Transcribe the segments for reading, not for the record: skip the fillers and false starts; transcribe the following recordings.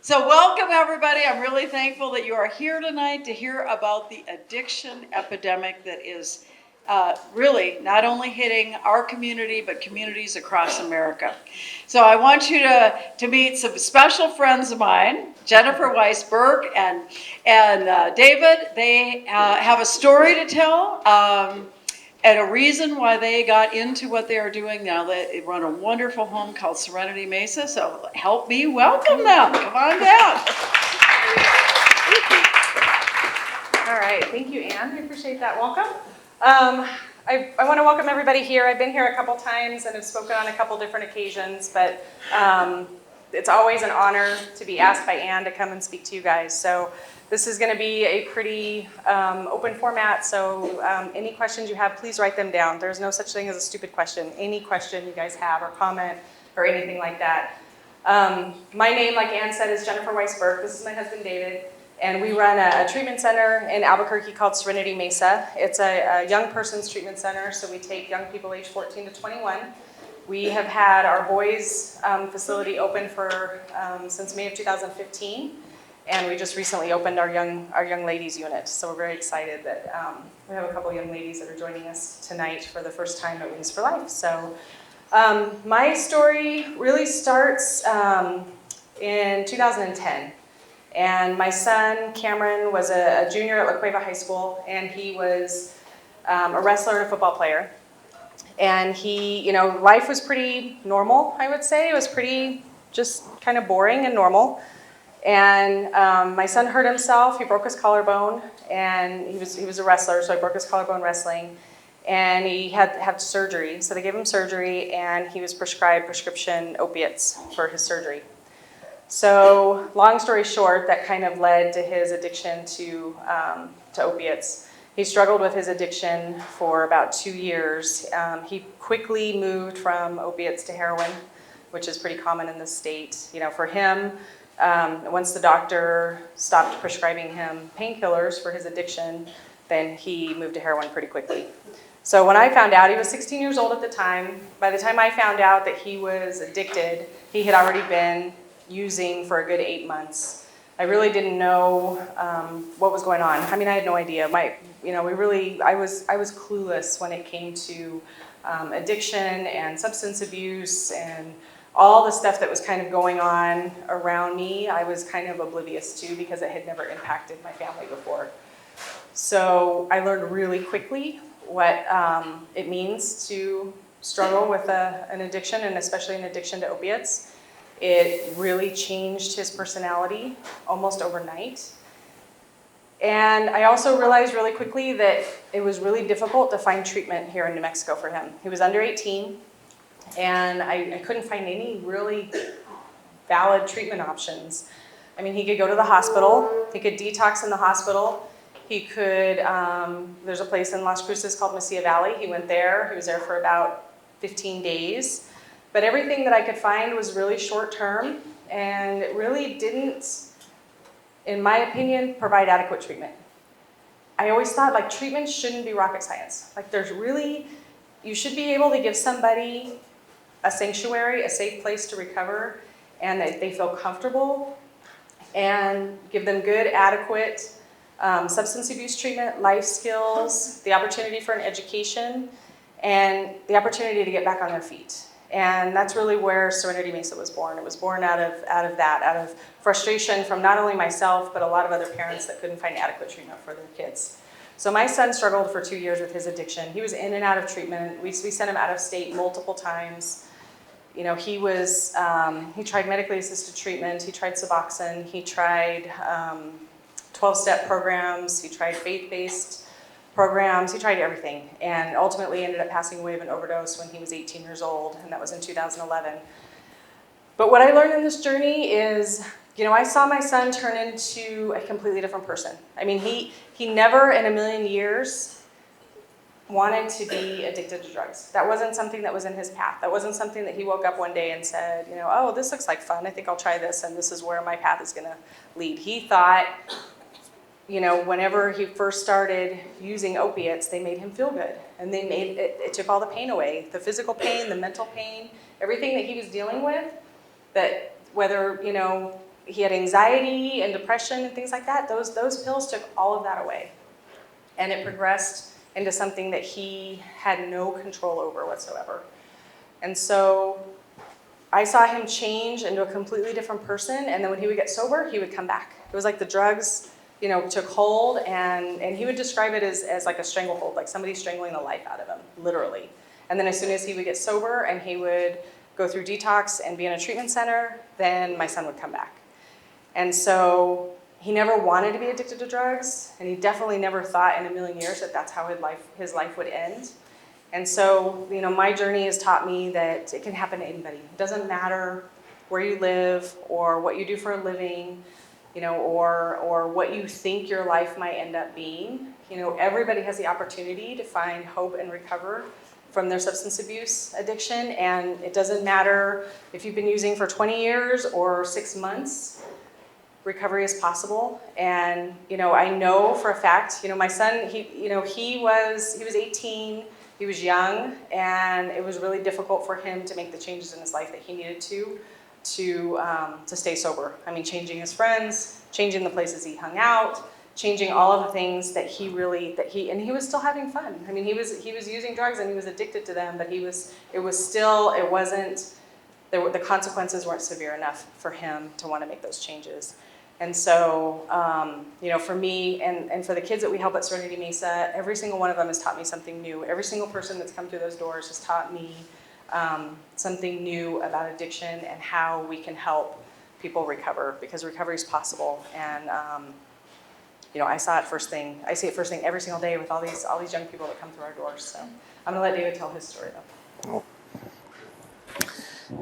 So welcome everybody. I'm really thankful that you are here tonight to hear about the addiction epidemic that is really not only hitting our community, but communities across America. So I want you to meet some special friends of mine, Jennifer Weisberg and David. They have a story to tell. And a reason why they got into what they are doing now. They run a wonderful home called Serenity Mesa, so help me welcome them. Come on down. All right, thank you, Anne. I appreciate that welcome. I want to welcome everybody here. I've been here a couple times and have spoken on a couple different occasions, but it's always an honor to be asked by Anne to come and speak to you guys. So this is going to be a pretty open format, so any questions you have, please write them down. There's no such thing as a stupid question. Any question you guys have or comment or anything like that. My name, like Anne said, is Jennifer Weisberg. This is my husband, David, and we run a treatment center in Albuquerque called Serenity Mesa. It's a young person's treatment center, so we take young people aged 14 to 21. We have had our boys facility open for since May of 2015. And we just recently opened our young ladies unit, so we're very excited that we have a couple young ladies that are joining us tonight for the first time at Wings for Life. So my story really starts in 2010, and my son Cameron was a junior at La Cueva High School, and he was a wrestler and a football player. And he, life was pretty normal, I would say. It was pretty just kind of boring and normal. And my son hurt himself. He broke his collarbone, and he was a wrestler, so he broke his collarbone wrestling, and he had to have surgery. So they gave him surgery, and he was prescribed prescription opiates for his surgery. So long story short, that kind of led to his addiction to opiates. He struggled with his addiction for about 2 years. He quickly moved from opiates to heroin, which is pretty common in this state. For him, once the doctor stopped prescribing him painkillers for his addiction, then he moved to heroin pretty quickly. So when I found out, he was 16 years old at the time. By the time I found out that he was addicted, he had already been using for a good 8 months. I really didn't know what was going on. I mean, I had no idea. I was clueless when it came to addiction and substance abuse and all the stuff that was kind of going on around me. I was kind of oblivious to because it had never impacted my family before. So I learned really quickly what it means to struggle with an addiction, and especially an addiction to opiates. It really changed his personality almost overnight. And I also realized really quickly that it was really difficult to find treatment here in New Mexico for him. He was under 18. And I couldn't find any really valid treatment options. I mean, he could go to the hospital, he could detox in the hospital, he could, there's a place in Las Cruces called Mesilla Valley. He went there, he was there for about 15 days. But everything that I could find was really short term, and it really didn't, in my opinion, provide adequate treatment. I always thought treatment shouldn't be rocket science. You should be able to give somebody a sanctuary, a safe place to recover, and that they feel comfortable, and give them good, adequate substance abuse treatment, life skills, the opportunity for an education, and the opportunity to get back on their feet. And that's really where Serenity Mesa was born. It was born out of frustration from not only myself, but a lot of other parents that couldn't find adequate treatment for their kids. So my son struggled for 2 years with his addiction. He was in and out of treatment. We sent him out of state multiple times. He tried medically assisted treatment. He tried Suboxone. He tried 12-step programs. He tried faith-based programs. He tried everything, and ultimately ended up passing away of an overdose when he was 18 years old, and that was in 2011. But what I learned in this journey is, I saw my son turn into a completely different person. I mean, he never in a million years wanted to be addicted to drugs. That wasn't something that was in his path. That wasn't something that he woke up one day and said, oh, this looks like fun. I think I'll try this, and this is where my path is going to lead. He thought, whenever he first started using opiates, they made him feel good. And it took all the pain away, the physical pain, the mental pain, everything that he was dealing with, that whether, he had anxiety and depression and things like that. Those pills took all of that away. And it progressed into something that he had no control over whatsoever. And so I saw him change into a completely different person, and then when he would get sober, he would come back. It was like the drugs, took hold, and he would describe it as like a stranglehold, like somebody strangling the life out of him, literally. And then as soon as he would get sober and he would go through detox and be in a treatment center, then my son would come back. And so he never wanted to be addicted to drugs, and he definitely never thought in a million years that that's how his life would end. And so, my journey has taught me that it can happen to anybody. It doesn't matter where you live or what you do for a living, or what you think your life might end up being. Everybody has the opportunity to find hope and recover from their substance abuse addiction. And it doesn't matter if you've been using for 20 years or 6 months, recovery is possible. And, I know for a fact, my son, he was 18. He was young, and it was really difficult for him to make the changes in his life that he needed to stay sober. I mean, changing his friends, changing the places he hung out, changing all of the things that he was still having fun. I mean, he was using drugs and he was addicted to them, but the consequences weren't severe enough for him to want to make those changes. And so, for me and for the kids that we help at Serenity Mesa, every single one of them has taught me something new. Every single person that's come through those doors has taught me something new about addiction and how we can help people recover, because recovery is possible. And, I see it first thing every single day with all these young people that come through our doors. So I'm gonna let David tell his story though.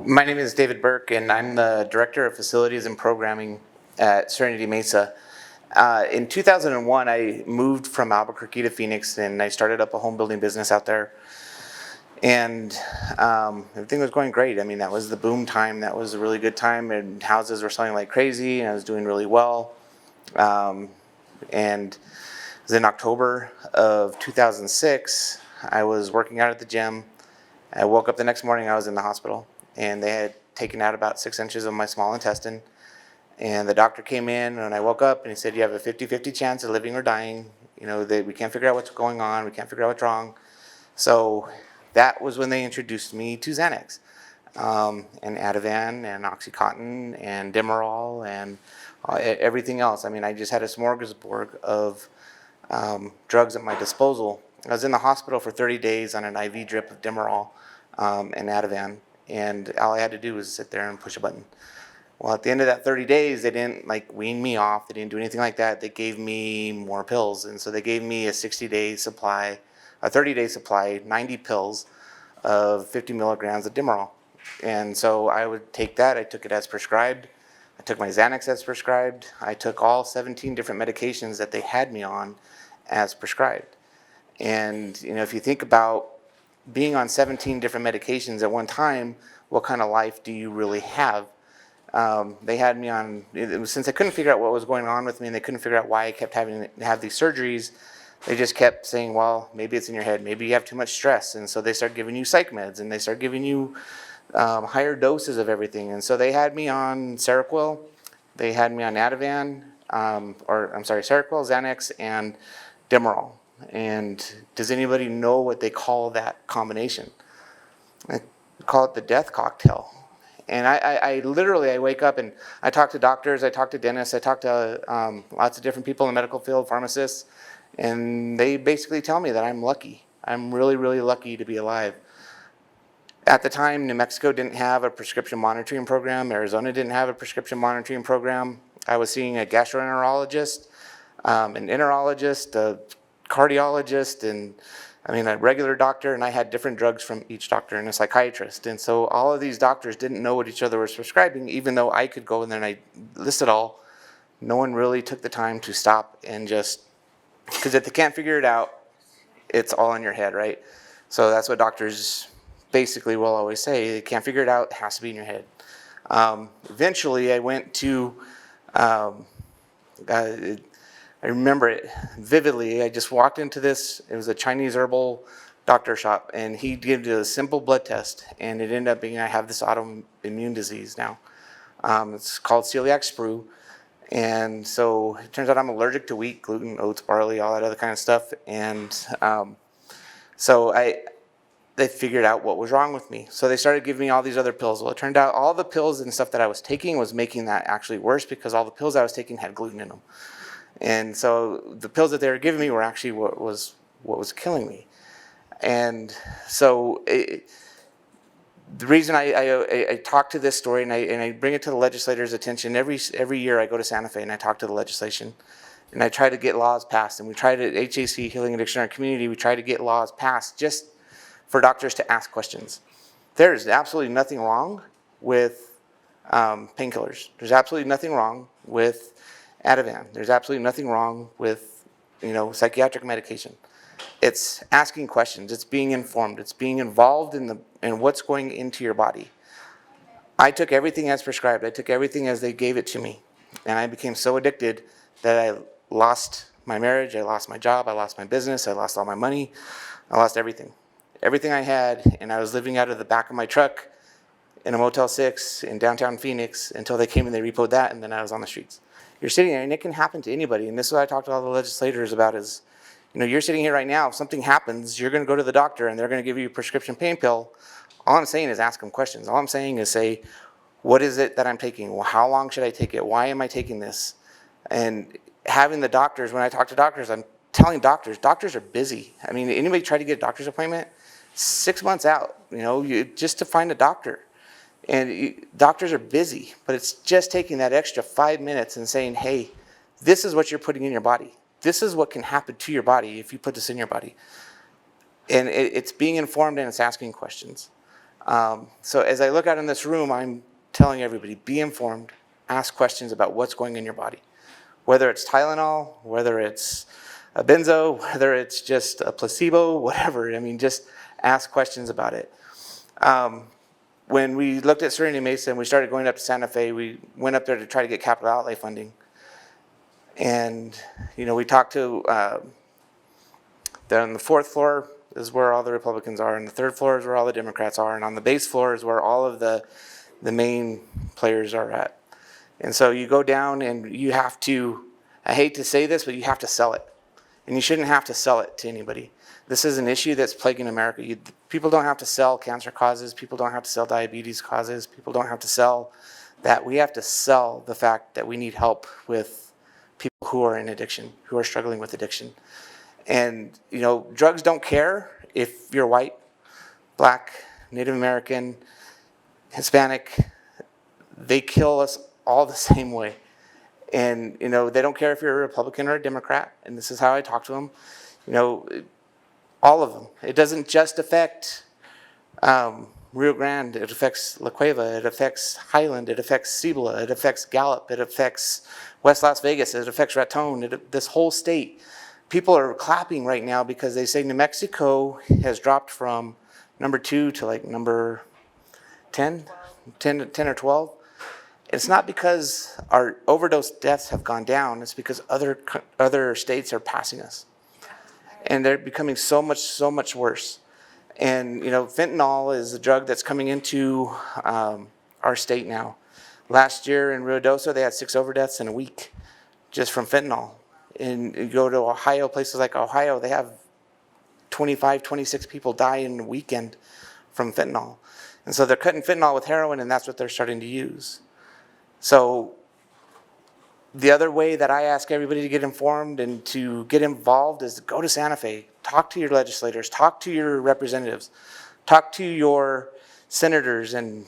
My name is David Burke, and I'm the Director of Facilities and Programming at Serenity Mesa. In 2001, I moved from Albuquerque to Phoenix, and I started up a home building business out there. And everything was going great. I mean, that was the boom time. That was a really good time, and houses were selling like crazy, and I was doing really well. And it was in October of 2006, I was working out at the gym. I woke up the next morning, I was in the hospital, and they had taken out about 6 inches of my small intestine. And the doctor came in, and I woke up, and he said, "You have a 50-50 chance of living or dying. We can't figure out what's going on. We can't figure out what's wrong." So that was when they introduced me to Xanax, and Ativan, and Oxycontin, and Demerol, and everything else. I mean, I just had a smorgasbord of drugs at my disposal. I was in the hospital for 30 days on an IV drip of Demerol and Ativan, and all I had to do was sit there and push a button. Well, at the end of that 30 days, they didn't wean me off. They didn't do anything like that. They gave me more pills. And so they gave me a 30-day supply, 90 pills of 50 milligrams of Demerol. And so I would take that. I took it as prescribed. I took my Xanax as prescribed. I took all 17 different medications that they had me on as prescribed. And, if you think about being on 17 different medications at one time, what kind of life do you really have? They had me on, since they couldn't figure out what was going on with me, and they couldn't figure out why I kept having to have these surgeries, they just kept saying, well, maybe it's in your head, maybe you have too much stress. And so they start giving you psych meds, and they start giving you higher doses of everything. And so they had me on Seroquel, they had me on Ativan, Seroquel, Xanax, and Demerol. And does anybody know what they call that combination? I call it the death cocktail. And I literally wake up and I talk to doctors, I talk to dentists, I talk to lots of different people in the medical field, pharmacists, and they basically tell me that I'm lucky. I'm really, really lucky to be alive. At the time, New Mexico didn't have a prescription monitoring program. Arizona didn't have a prescription monitoring program. I was seeing a gastroenterologist, an enterologist, a cardiologist, and a regular doctor, and I had different drugs from each doctor, and a psychiatrist. And so all of these doctors didn't know what each other was prescribing, even though I could go in there and I list it all. No one really took the time to stop and because if they can't figure it out, it's all in your head, right? So that's what doctors basically will always say. They can't figure it out, it has to be in your head. Eventually, I went to, I remember it vividly. I just walked into this, it was a Chinese herbal doctor shop, and he did a simple blood test, and it ended up being I have this autoimmune disease now. It's called celiac sprue. And so it turns out I'm allergic to wheat, gluten, oats, barley, all that other kind of stuff. And so they figured out what was wrong with me. So they started giving me all these other pills. Well, it turned out all the pills and stuff that I was taking was making that actually worse, because all the pills I was taking had gluten in them. And so the pills that they were giving me were actually what was killing me. And so the reason I talk to this story, and I bring it to the legislators' attention, every year I go to Santa Fe and I talk to the legislation, and I try to get laws passed. And we try to, HAC, Healing Addiction in Our Community, we try to get laws passed just for doctors to ask questions. There is absolutely nothing wrong with painkillers. There's absolutely nothing wrong with Ativan. There's absolutely nothing wrong with, psychiatric medication. It's asking questions. It's being informed. It's being involved in what's going into your body. I took everything as prescribed. I took everything as they gave it to me, and I became so addicted that I lost my marriage. I lost my job. I lost my business. I lost all my money. I lost everything. Everything I had, and I was living out of the back of my truck in a Motel 6 in downtown Phoenix until they came and they repoed that, and then I was on the streets. You're sitting there, and it can happen to anybody, and this is what I talk to all the legislators about is, you're sitting here right now, if something happens, you're going to go to the doctor, and they're going to give you a prescription pain pill. All I'm saying is ask them questions. All I'm saying is say, what is it that I'm taking? Well, how long should I take it? Why am I taking this? And having the doctors, when I talk to doctors, I'm telling doctors are busy. I mean, anybody try to get a doctor's appointment? 6 months out, just to find a doctor. And doctors are busy, but it's just taking that extra 5 minutes and saying, hey, this is what you're putting in your body. This is what can happen to your body if you put this in your body. And it's being informed, and it's asking questions. So as I look out in this room, I'm telling everybody, be informed, ask questions about what's going in your body. Whether it's Tylenol, whether it's a benzo, whether it's just a placebo, whatever. I mean, just ask questions about it. When we looked at Serenity Mesa and we started going up to Santa Fe, we went up there to try to get capital outlay funding. And, we talked to, on the 4th floor is where all the Republicans are, and the 3rd floor is where all the Democrats are, and on the base floor is where all of the main players are at. And so you go down and you have to, I hate to say this, but you have to sell it. And you shouldn't have to sell it to anybody. This is an issue that's plaguing America. People don't have to sell cancer causes. People don't have to sell diabetes causes. People don't have to sell that. We have to sell the fact that we need help with people who are in addiction, who are struggling with addiction. And, drugs don't care if you're white, black, Native American, Hispanic. They kill us all the same way. And, they don't care if you're a Republican or a Democrat. And this is how I talk to them. All of them. It doesn't just affect Rio Grande. It affects La Cueva. It affects Highland. It affects Cibola. It affects Gallup. It affects West Las Vegas. It affects Raton. This whole state. People are clapping right now because they say New Mexico has dropped from number 2 to like number 10 or 12. It's not because our overdose deaths have gone down. It's because other states are passing us. And they're becoming so much worse. And, fentanyl is a drug that's coming into our state now. Last year in Ruidoso, they had 6 overdeaths in a week just from fentanyl. And you go to Ohio, places like Ohio, they have 25, 26 people die in a weekend from fentanyl. And so they're cutting fentanyl with heroin, and that's what they're starting to use. So the other way that I ask everybody to get informed and to get involved is to go to Santa Fe, talk to your legislators, talk to your representatives, talk to your senators, and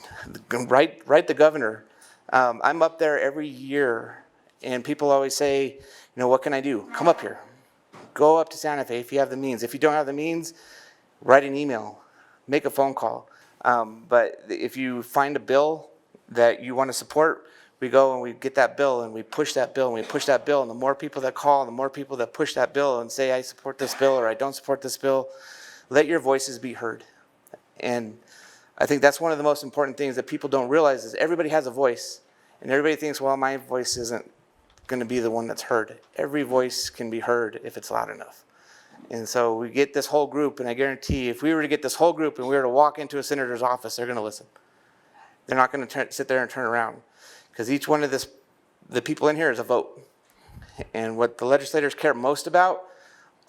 write the governor. I'm up there every year, and people always say, what can I do? Come up here. Go up to Santa Fe if you have the means. If you don't have the means, write an email, make a phone call. But if you find a bill that you want to support, we go and we get that bill and we push that bill and we push that bill. And the more people that call, the more people that push that bill and say, I support this bill or I don't support this bill, let your voices be heard. And I think that's one of the most important things that people don't realize is everybody has a voice. And everybody thinks, well, my voice isn't going to be the one that's heard. Every voice can be heard if it's loud enough. And so we get this whole group, and I guarantee if we were to get this whole group and we were to walk into a senator's office, they're going to listen. They're not going to sit there and turn around. because each one of the people in here is a vote. And what the legislators care most about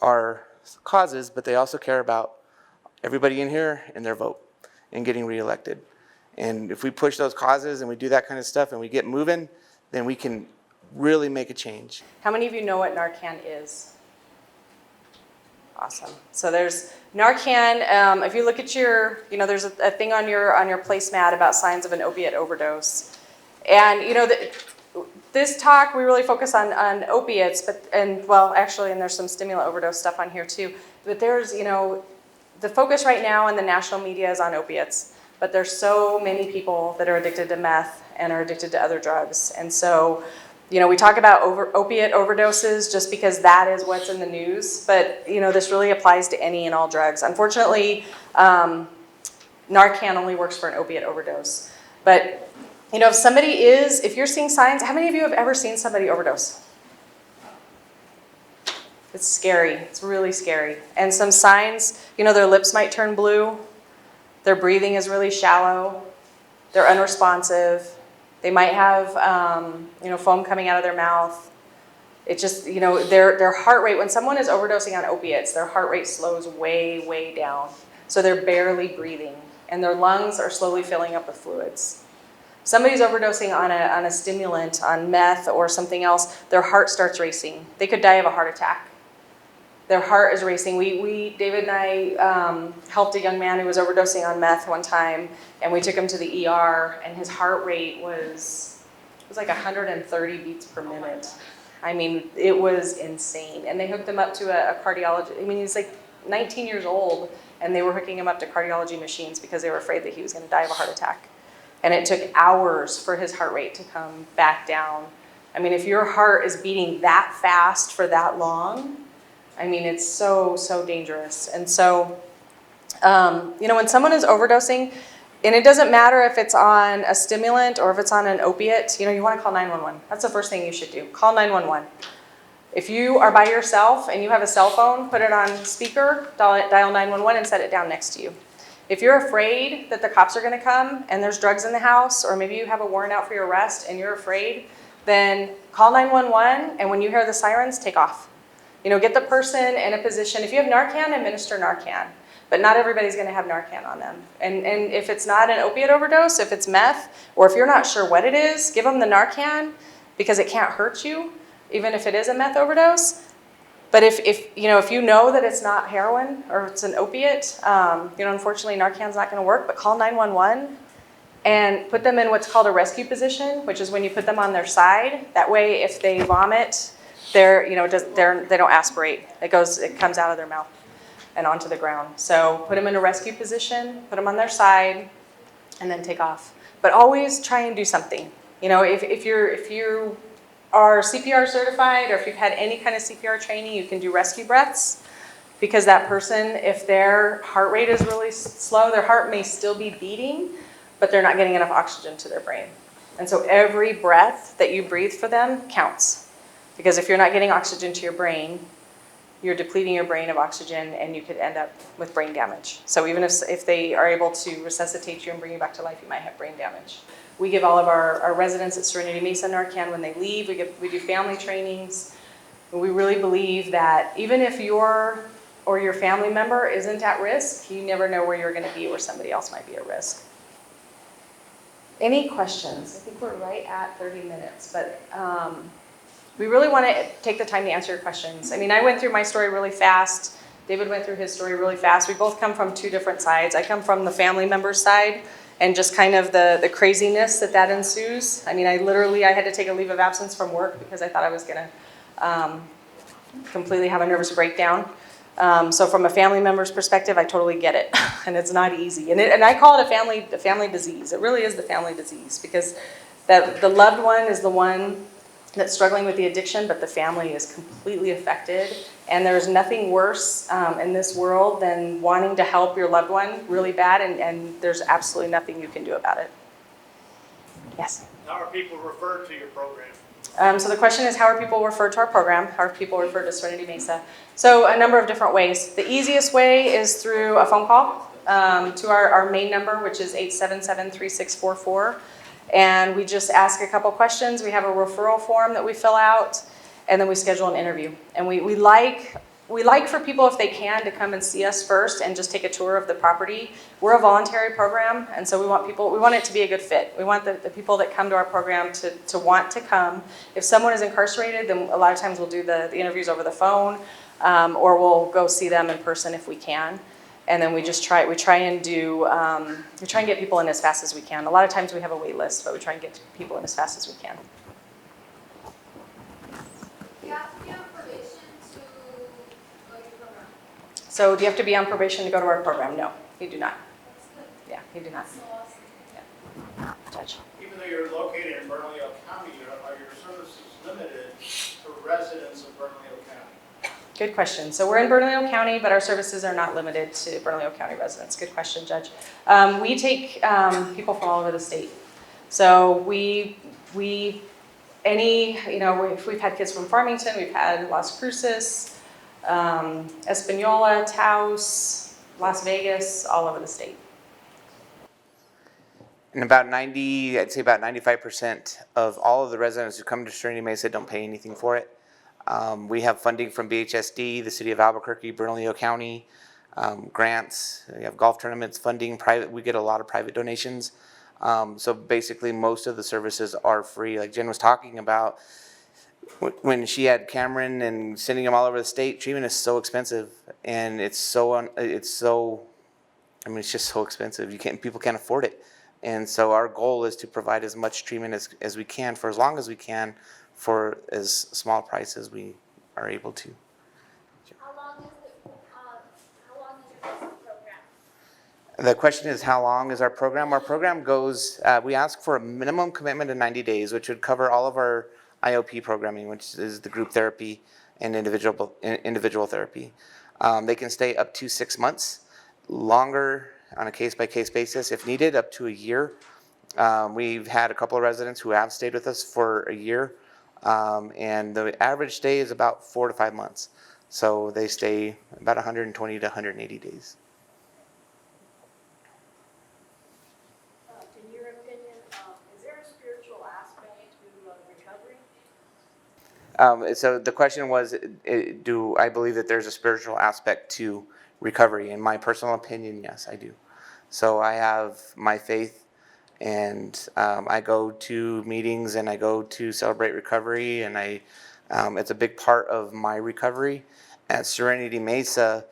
are causes, but they also care about everybody in here and their vote and getting reelected. And if we push those causes and we do that kind of stuff and we get moving, then we can really make a change. How many of you know what Narcan is? Awesome. So there's Narcan. If you look at your, there's a thing on your placemat about signs of an opiate overdose. And this talk we really focus on opiates, and there's some stimulant overdose stuff on here too. But there's the focus right now in the national media is on opiates. But there's so many people that are addicted to meth and are addicted to other drugs. And so, we talk about opiate overdoses just because that is what's in the news. But, this really applies to any and all drugs. Unfortunately, Narcan only works for an opiate overdose. But, if you're seeing signs, how many of you have ever seen somebody overdose? It's scary. It's really scary. And some signs, their lips might turn blue. Their breathing is really shallow. They're unresponsive. They might have, foam coming out of their mouth. It just, their heart rate, when someone is overdosing on opiates, their heart rate slows way, way down. So they're barely breathing, and their lungs are slowly filling up with fluids. Somebody's overdosing on a stimulant, on meth or something else, their heart starts racing. They could die of a heart attack. Their heart is racing. David and I helped a young man who was overdosing on meth one time, and we took him to the ER, and his heart rate was like 130 beats per minute. I mean, it was insane. And they hooked him up to a cardiologist. I mean, he's like 19 years old, and they were hooking him up to cardiology machines because they were afraid that he was going to die of a heart attack. And it took hours for his heart rate to come back down. I mean, if your heart is beating that fast for that long, I mean, it's so, so dangerous. And so, when someone is overdosing, and it doesn't matter if it's on a stimulant or if it's on an opiate, you want to call 911. That's the first thing you should do. Call 911. If you are by yourself and you have a cell phone, put it on speaker, dial 911 and set it down next to you. If you're afraid that the cops are going to come and there's drugs in the house, or maybe you have a warrant out for your arrest and you're afraid, then call 911, and when you hear the sirens, take off. Get the person in a position. If you have Narcan, administer Narcan. But not everybody's going to have Narcan on them. And if it's not an opiate overdose, if it's meth, or if you're not sure what it is, give them the Narcan because it can't hurt you, even if it is a meth overdose. But if you know that it's not heroin or it's an opiate, unfortunately Narcan's not going to work. But call 911 and put them in what's called a rescue position, which is when you put them on their side. That way, if they vomit, they don't aspirate. It comes out of their mouth and onto the ground. So put them in a rescue position, put them on their side, and then take off. But always try and do something. If you are CPR certified, or if you've had any kind of CPR training, you can do rescue breaths, because that person, if their heart rate is really slow, their heart may still be beating, but they're not getting enough oxygen to their brain. And so every breath that you breathe for them counts. Because if you're not getting oxygen to your brain, you're depleting your brain of oxygen, and you could end up with brain damage. So even if they are able to resuscitate you and bring you back to life, you might have brain damage. We give all of our residents at Serenity Mesa Narcan when they leave. We do family trainings. We really believe that even if your family member isn't at risk, you never know where you're going to be, where somebody else might be at risk. Any questions? I think we're right at 30 minutes, but we really want to take the time to answer your questions. I mean, I went through my story really fast. David went through his story really fast. We both come from two different sides. I come from the family member side and just kind of the craziness that ensues. I mean, I had to take a leave of absence from work because I thought I was going to completely have a nervous breakdown. So from a family member's perspective, I totally get it. And it's not easy. And I call it a family disease. It really is the family disease, because the loved one is the one that's struggling with the addiction, but the family is completely affected. And there's nothing worse in this world than wanting to help your loved one really bad, and there's absolutely nothing you can do about it. Yes? How are people referred to your program? So the question is, how are people referred to our program? How are people referred to Serenity Mesa? So a number of different ways. The easiest way is through a phone call to our main number, which is 877-3644. And we just ask a couple questions. We have a referral form that we fill out, and then we schedule an interview. And we like for people, if they can, to come and see us first and just take a tour of the property. We're a voluntary program, and so we want it to be a good fit. We want the people that come to our program to want to come. If someone is incarcerated, then a lot of times we'll do the interviews over the phone, or we'll go see them in person if we can. And then we try and get people in as fast as we can. A lot of times we have a wait list, but we try and get people in as fast as we can. Do you have to be on probation to go to your program? So do you have to be on probation to go to our program? No, you do not. That's good. Yeah, you do not. So awesome. Judge. Even though you're located in Bernalillo County, are your services limited to residents of Bernalillo County? Good question. So we're in Bernalillo County, but our services are not limited to Bernalillo County residents. Good question, Judge. We take people from all over the state. So we've had kids from Farmington, we've had Las Cruces, Espanola, Taos, Las Vegas, all over the state. And I'd say about 95% of all of the residents who come to Trinity Mesa don't pay anything for it. We have funding from BHSD, the City of Albuquerque, Bernalillo County, grants. We have golf tournaments, funding, private. We get a lot of private donations. So basically most of the services are free. Like Jen was talking about, when she had Cameron and sending them all over the state, treatment is so expensive, and it's just so expensive. People can't afford it. And so our goal is to provide as much treatment as we can for as long as we can, for as small price as we are able to. How long is your program? The question is, how long is our program? Our program goes, we ask for a minimum commitment of 90 days, which would cover all of our IOP programming, which is the group therapy and individual therapy. They can stay up to 6 months, longer on a case-by-case basis if needed, up to a year. We've had a couple of residents who have stayed with us for a year, and the average stay is about 4 to 5 months. So they stay about 120 to 180 days. In your opinion, is there a spiritual aspect to recovery? So the question was, do I believe that there's a spiritual aspect to recovery? In my personal opinion, yes, I do. So I have my faith, and I go to meetings and I go to celebrate recovery, and it's a big part of my recovery. At Serenity Mesa,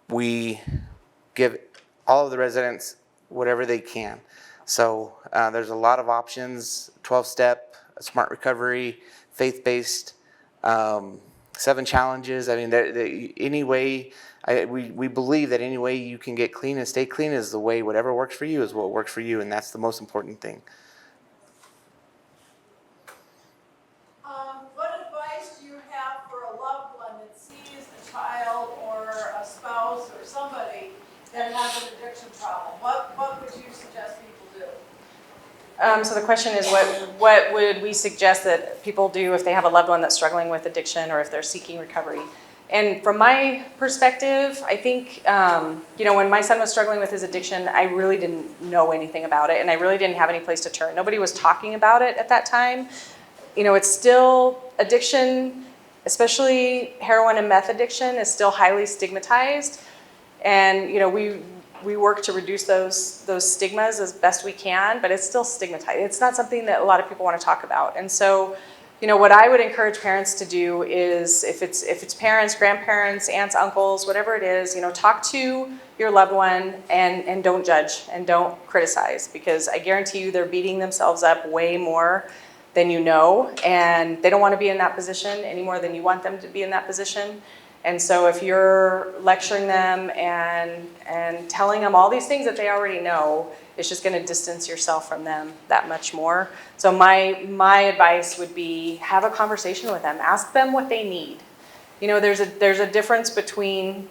we give all of the residents whatever they can. So there's a lot of options: 12-step, smart recovery, faith-based, 7 challenges. I mean, any way, we believe that any way you can get clean and stay clean is the way. Whatever works for you is what works for you, and that's the most important thing. What advice do you have for a loved one that sees a child or a spouse or somebody that has an addiction problem? What would you suggest people do? So the question is, what would we suggest that people do if they have a loved one that's struggling with addiction or if they're seeking recovery? And from my perspective, I think, when my son was struggling with his addiction, I really didn't know anything about it, and I really didn't have any place to turn. Nobody was talking about it at that time. It's still, addiction, especially heroin and meth addiction, is still highly stigmatized. And, we work to reduce those stigmas as best we can, but it's still stigmatized. It's not something that a lot of people want to talk about. And so, what I would encourage parents to do is, if it's parents, grandparents, aunts, uncles, whatever it is, talk to your loved one and don't judge and don't criticize, because I guarantee you they're beating themselves up way more than you know, and they don't want to be in that position any more than you want them to be in that position. And so if you're lecturing them and telling them all these things that they already know, it's just going to distance yourself from them that much more. So my advice would be, have a conversation with them. Ask them what they need. There's a difference between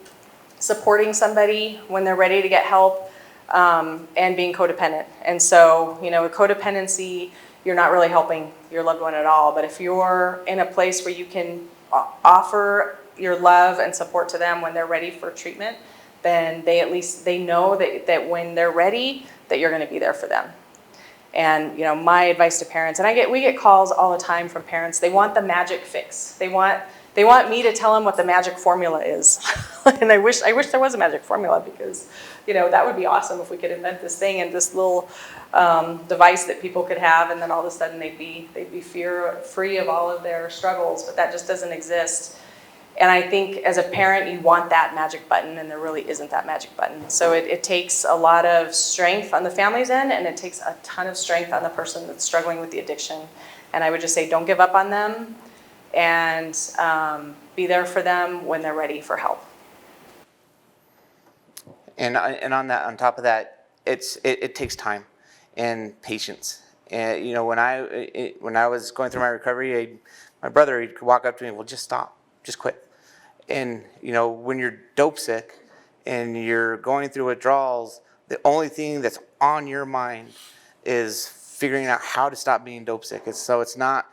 supporting somebody when they're ready to get help and being codependent. And so, with codependency, you're not really helping your loved one at all. But if you're in a place where you can offer your love and support to them when they're ready for treatment, then they know that when they're ready, that you're going to be there for them. And my advice to parents, and we get calls all the time from parents. They want the magic fix. They want me to tell them what the magic formula is. And I wish there was a magic formula, because that would be awesome if we could invent this thing and this little device that people could have, and then all of a sudden they'd be free of all of their struggles. But that just doesn't exist. And I think as a parent, you want that magic button, and there really isn't that magic button. So it takes a lot of strength on the family's end, and it takes a ton of strength on the person that's struggling with the addiction. And I would just say, don't give up on them, and be there for them when they're ready for help. And on top of that, it takes time and patience. And when I was going through my recovery, my brother, he'd walk up to me, well, just stop, just quit. And when you're dope sick and you're going through withdrawals, the only thing that's on your mind is figuring out how to stop being dope sick. It's not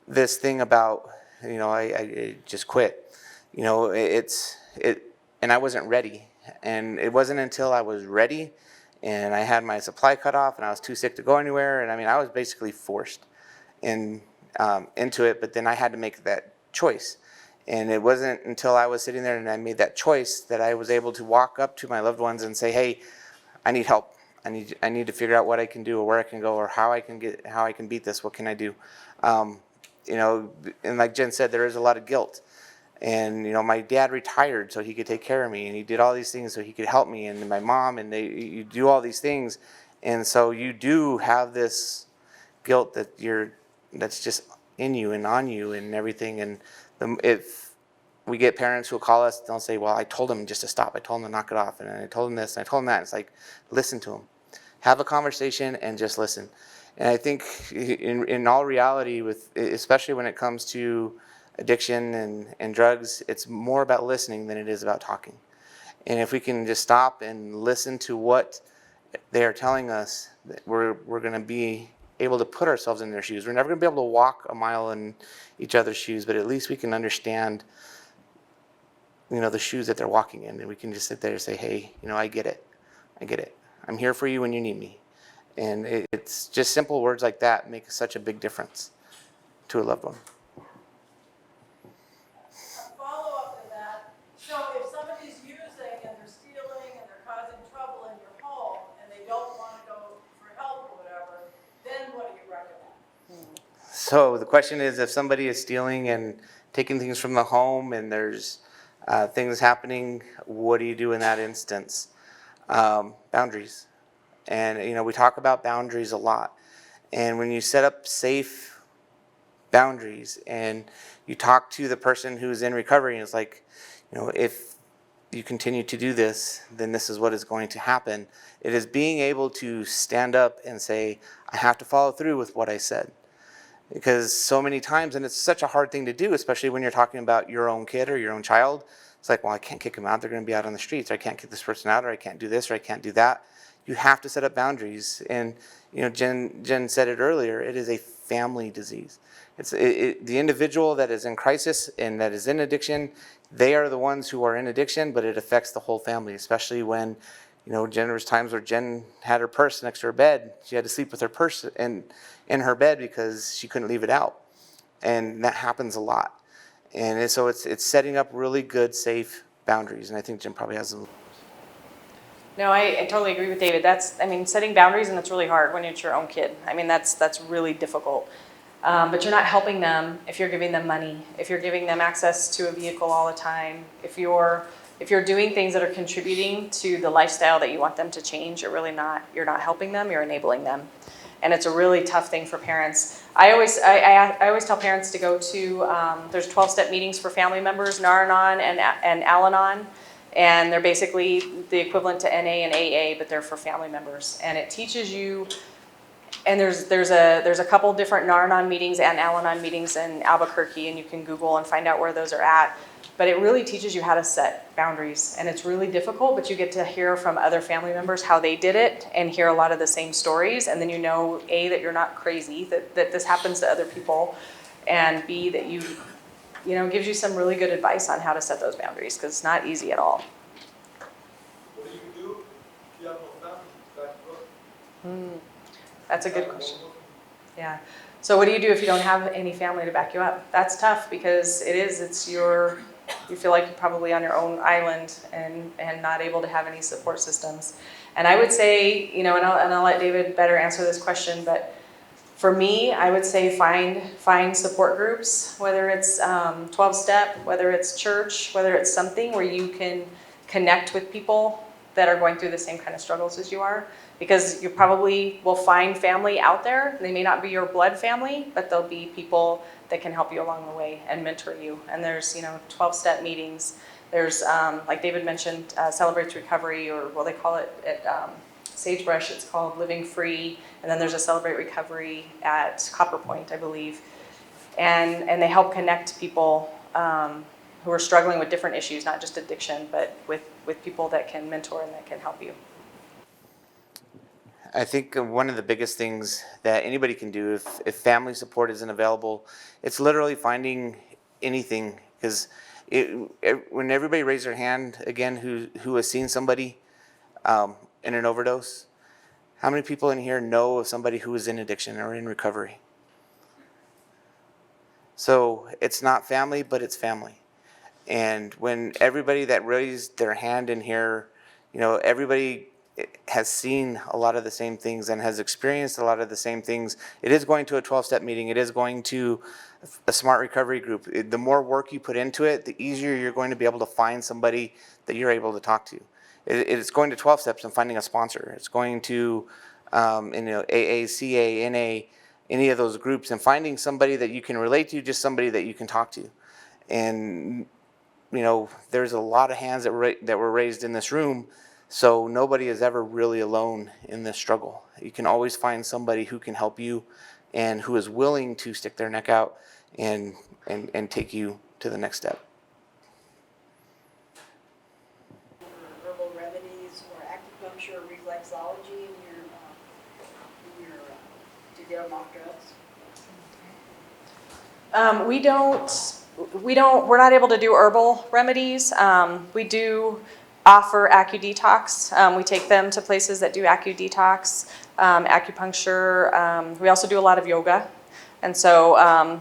this thing about I just quit. And I wasn't ready. And it wasn't until I was ready and I had my supply cut off and I was too sick to go anywhere. And I was basically forced into it, but then I had to make that choice. And it wasn't until I was sitting there and I made that choice that I was able to walk up to my loved ones and say, hey, I need help. I need to figure out what I can do or where I can go or how I can beat this. What can I do? And like Jen said, there is a lot of guilt. And my dad retired so he could take care of me, and he did all these things so he could help me, and my mom, and you do all these things, and so you do have this guilt that's just in you and on you and everything. And if we get parents who call us, they'll say, well, I told him just to stop, I told him to knock it off, and I told him this and I told him that. It's like, listen to him, have a conversation and just listen. And I think in all reality, especially when it comes to addiction and drugs, it's more about listening than it is about talking. And if we can just stop and listen to what they are telling us, we're going to be able to put ourselves in their shoes. We're never going to be able to walk a mile in each other's shoes, but at least we can understand the shoes that they're walking in, and we can just sit there and say, hey, I get it, I'm here for you when you need me. And it's just simple words like that make such a big difference to a loved one. Follow-up to that, so if somebody's using and they're stealing and they're causing trouble in your home and they don't want to go for help or whatever, then what do you recommend? So the question is, if somebody is stealing and taking things from the home and there's things happening, what do you do in that instance? Boundaries. And we talk about boundaries a lot. And when you set up safe boundaries and you talk to the person who's in recovery, and it's like, if you continue to do this, then this is what is going to happen. It is being able to stand up and say, I have to follow through with what I said. Because so many times, and it's such a hard thing to do, especially when you're talking about your own kid or your own child, it's like, well, I can't kick them out, they're going to be out on the streets, or I can't kick this person out, or I can't do this, or I can't do that. You have to set up boundaries. And Jen said it earlier, it is a family disease. It's the individual that is in crisis and that is in addiction, they are the ones who are in addiction, but it affects the whole family, especially when, Jen, there was times where Jen had her purse next to her bed. She had to sleep with her purse in her bed because she couldn't leave it out. And that happens a lot. And so it's setting up really good, safe boundaries. And I think Jen probably has them. No, I totally agree with David. Setting boundaries, and that's really hard when it's your own kid. That's really difficult. But you're not helping them if you're giving them money, if you're giving them access to a vehicle all the time, if you're doing things that are contributing to the lifestyle that you want them to change, you're not helping them, you're enabling them. And it's a really tough thing for parents. I always tell parents to go to, there's 12-step meetings for family members, Nar-Anon and Al-Anon. And they're basically the equivalent to NA and AA, but they're for family members. And it teaches you, and there's a couple different Nar-Anon meetings and Al-Anon meetings in Albuquerque, and you can Google and find out where those are at. But it really teaches you how to set boundaries. And it's really difficult, but you get to hear from other family members how they did it and hear a lot of the same stories. And then A, that you're not crazy, that this happens to other people, and B, that gives you some really good advice on how to set those boundaries, because it's not easy at all. What do you do if you have no family back to work? That's a good question. Yeah. So what do you do if you don't have any family to back you up? That's tough because you feel like you're probably on your own island and not able to have any support systems. And I would say, and I'll let David better answer this question, but for me, I would say find support groups, whether it's 12-step, whether it's church, whether it's something where you can connect with people that are going through the same kind of struggles as you are. Because you probably will find family out there. They may not be your blood family, but they'll be people that can help you along the way and mentor you. And there's 12-step meetings. There's, like David mentioned, Celebrates Recovery, or what they call it at Sagebrush, it's called Living Free. And then there's a Celebrate Recovery at Copper Point, I believe. And they help connect people who are struggling with different issues, not just addiction, but with people that can mentor and that can help you. I think one of the biggest things that anybody can do if family support isn't available, it's literally finding anything. Because when everybody raised their hand again who has seen somebody in an overdose, how many people in here know of somebody who is in addiction or in recovery? So it's not family, but it's family. And when everybody that raised their hand in here, everybody has seen a lot of the same things and has experienced a lot of the same things. It is going to a 12-step meeting. It is going to a smart recovery group. The more work you put into it, the easier you're going to be able to find somebody that you're able to talk to. It's going to 12 steps and finding a sponsor. It's going to AA, CA, NA, any of those groups, and finding somebody that you can relate to, just somebody that you can talk to. And there's a lot of hands that were raised in this room, so nobody is ever really alone in this struggle. You can always find somebody who can help you and who is willing to stick their neck out and take you to the next step. Herbal remedies or acupuncture or reflexology in your to get them off drugs? We're not able to do herbal remedies. We do offer AccuDetox. We take them to places that do AccuDetox, acupuncture. We also do a lot of yoga. And so, I'm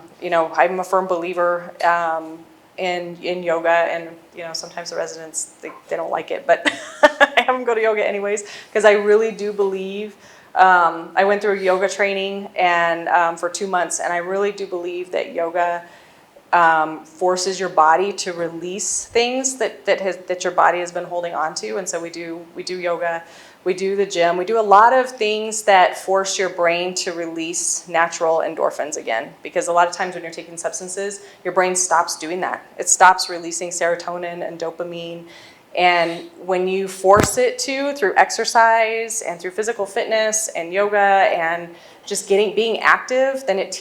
a firm believer in yoga, and sometimes the residents, they don't like it, but I have them go to yoga anyways, because I really do believe, I went through yoga training and for 2 months, and I really do believe that yoga forces your body to release things that your body has been holding on to. And so we do yoga, we do the gym, we do a lot of things that force your brain to release natural endorphins again. Because a lot of times when you're taking substances, your brain stops doing that. It stops releasing serotonin and dopamine. And when you force it through exercise and through physical fitness and yoga and just being active, then it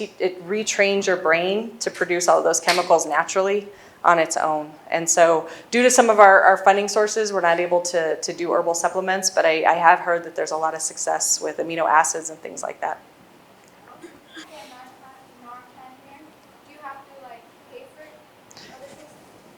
retrains your brain to produce all of those chemicals naturally on its own. And so due to some of our funding sources, we're not able to do herbal supplements, but I have heard that there's a lot of success with amino acids and things like that. Do you have to pay for it? Other things?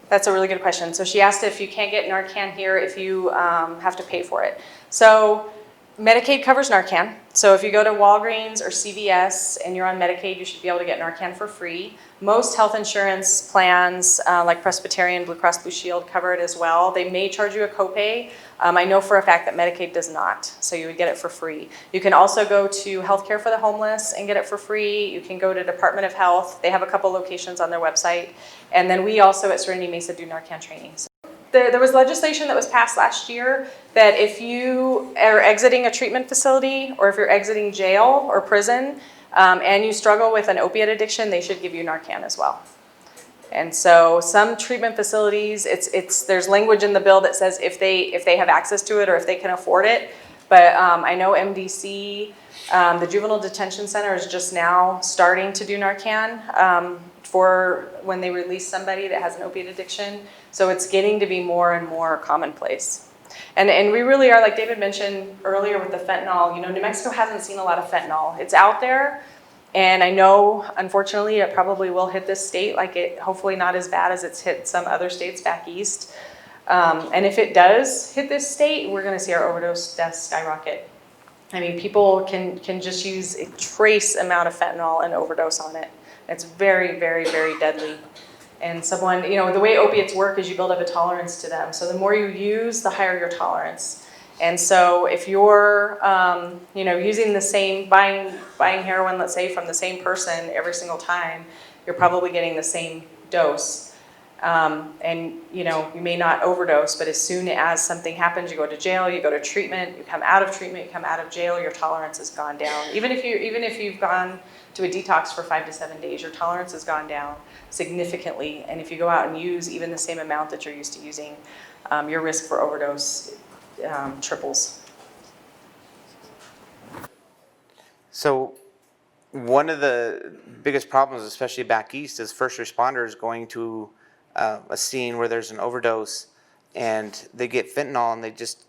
That's a really good question. So she asked if you can't get Narcan here, if you have to pay for it. So Medicaid covers Narcan. So if you go to Walgreens or CVS and you're on Medicaid, you should be able to get Narcan for free. Most health insurance plans, like Presbyterian, Blue Cross Blue Shield, cover it as well. They may charge you a copay. I know for a fact that Medicaid does not, so you would get it for free. You can also go to Healthcare for the Homeless and get it for free. You can go to Department of Health. They have a couple locations on their website. And then we also at Serenity Mesa do Narcan training. So there was legislation that was passed last year that if you are exiting a treatment facility or if you're exiting jail or prison and you struggle with an opiate addiction, they should give you Narcan as well. And so some treatment facilities, there's language in the bill that says if they have access to it or if they can afford it. But I know MDC, the Juvenile Detention Center, is just now starting to do Narcan for when they release somebody that has an opiate addiction. So it's getting to be more and more commonplace. And we really are, like David mentioned earlier with the fentanyl, New Mexico hasn't seen a lot of fentanyl. It's out there, and I know, unfortunately, it probably will hit this state, hopefully not as bad as it's hit some other states back east. And if it does hit this state, we're gonna see our overdose deaths skyrocket. I mean, people can just use a trace amount of fentanyl and overdose on it. It's very, very, very deadly. And someone, the way opiates work is you build up a tolerance to them. So the more you use, the higher your tolerance. And so if you're, using the same, buying heroin, let's say, from the same person every single time, you're probably getting the same dose. And you may not overdose, but as soon as something happens, you go to jail, you go to treatment, you come out of treatment, you come out of jail, your tolerance has gone down. Even if you've gone to a detox for 5 to 7 days, your tolerance has gone down significantly. And if you go out and use even the same amount that you're used to using, your risk for overdose triples. So one of the biggest problems, especially back east, is first responders going to a scene where there's an overdose and they get fentanyl and they just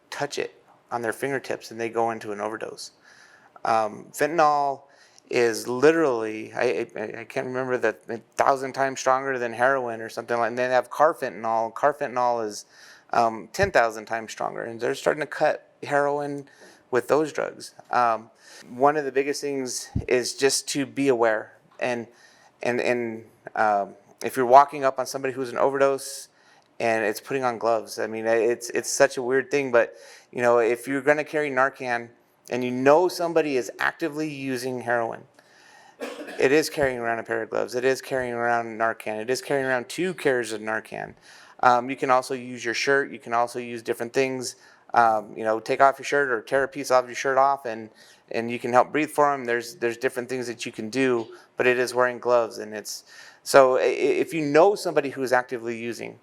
touch it on their fingertips and they go into an overdose. Fentanyl is literally, I can't remember, 1,000 times stronger than heroin or something like that. And then they have carfentanil. Carfentanil is 10,000 times stronger. And they're starting to cut heroin with those drugs. One of the biggest things is just to be aware. And if you're walking up on somebody who's an overdose and it's putting on gloves, I mean, it's such a weird thing, but if you're going to carry Narcan and somebody is actively using heroin, it is carrying around a pair of gloves. It is carrying around Narcan. It is carrying around 2 carriers of Narcan. You can also use your shirt. You can also use different things. Take off your shirt or tear a piece off your shirt off, and you can help breathe for them. There's different things that you can do, but it is wearing gloves, and it's so if you know somebody who is actively using,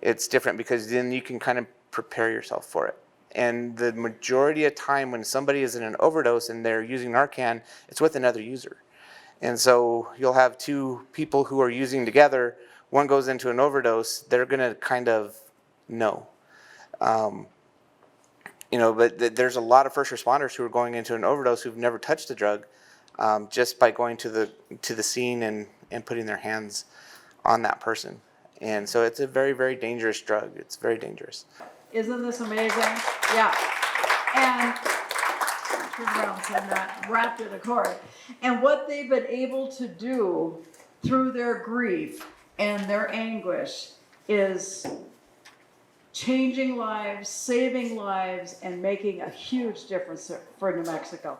it's different because then you can kind of prepare yourself for it. And the majority of time when somebody is in an overdose and they're using Narcan, it's with another user. And so you'll have 2 people who are using together. One goes into an overdose, they're going to kind of know. But there's a lot of first responders who are going into an overdose who've never touched the drug, just by going to the scene and putting their hands on that person. And so it's a very, very dangerous drug. It's very dangerous. Isn't this amazing? Yeah. And turn around so I'm not wrapped in a cord. And what they've been able to do through their grief and their anguish is changing lives, saving lives, and making a huge difference for New Mexico.